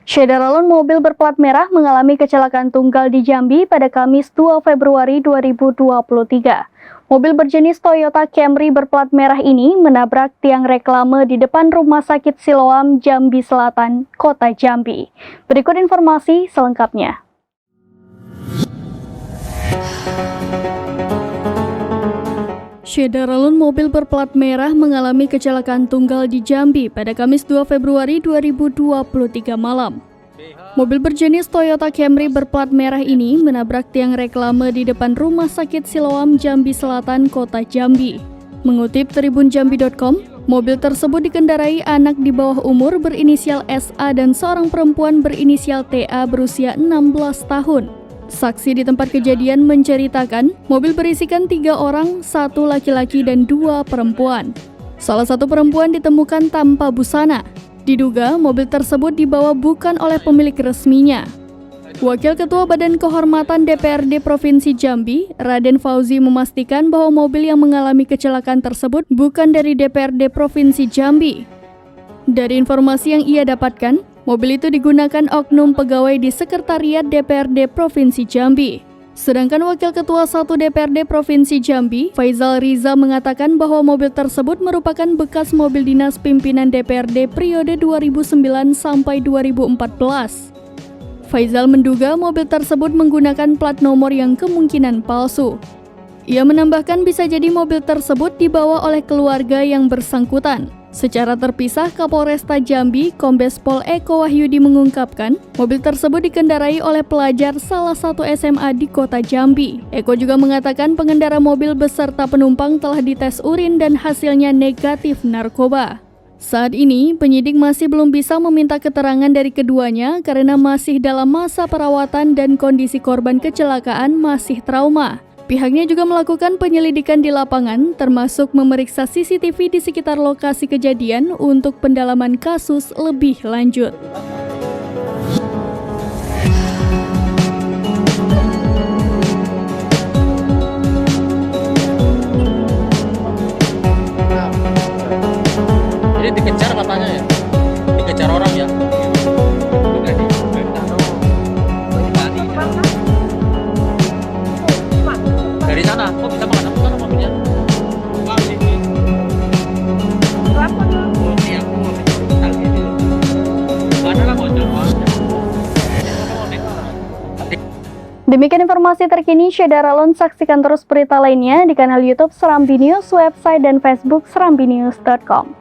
Syederalun mobil berplat merah mengalami kecelakaan tunggal di Jambi pada Kamis 2 Februari 2023. Mobil berjenis Toyota Camry berplat merah ini menabrak tiang reklame di depan Rumah Sakit Siloam, Jambi Selatan, Kota Jambi. Berikut informasi selengkapnya. Syederalun mobil berplat merah mengalami kecelakaan tunggal di Jambi pada Kamis 2 Februari 2023 malam. Mobil berjenis Toyota Camry berplat merah ini menabrak tiang reklame di depan Rumah Sakit Siloam, Jambi Selatan, Kota Jambi. Mengutip tribunjambi.com, mobil tersebut dikendarai anak di bawah umur berinisial SA dan seorang perempuan berinisial TA berusia 16 tahun. Saksi di tempat kejadian menceritakan mobil berisikan 3 orang, 1 laki-laki dan 2 perempuan. Salah satu perempuan ditemukan tanpa busana. Diduga mobil tersebut dibawa bukan oleh pemilik resminya. Wakil Ketua Badan Kehormatan DPRD Provinsi Jambi, Raden Fauzi memastikan bahwa mobil yang mengalami kecelakaan tersebut bukan dari DPRD Provinsi Jambi. Dari informasi yang ia dapatkan, mobil itu digunakan oknum pegawai di Sekretariat DPRD Provinsi Jambi. Sedangkan Wakil Ketua 1 DPRD Provinsi Jambi, Faizal Riza mengatakan bahwa mobil tersebut merupakan bekas mobil dinas pimpinan DPRD periode 2009 sampai 2014. Faizal menduga mobil tersebut menggunakan plat nomor yang kemungkinan palsu. Ia menambahkan bisa jadi mobil tersebut dibawa oleh keluarga yang bersangkutan. Secara terpisah, Kapolresta Jambi, Kombes Pol Eko Wahyudi mengungkapkan, mobil tersebut dikendarai oleh pelajar salah satu SMA di Kota Jambi. Eko juga mengatakan pengendara mobil beserta penumpang telah dites urin dan hasilnya negatif narkoba. Saat ini, penyidik masih belum bisa meminta keterangan dari keduanya karena masih dalam masa perawatan dan kondisi korban kecelakaan masih trauma. Pihaknya juga melakukan penyelidikan di lapangan, termasuk memeriksa CCTV di sekitar lokasi kejadian untuk pendalaman kasus lebih lanjut. Jadi dikejar katanya ya? Dikejar orang ya? Dari sana, kok bisa menghadap ke sana mobilnya? Demikian informasi terkini Syederalun. Saksikan terus berita lainnya di kanal YouTube Serambi News, website dan Facebook serambinews.com.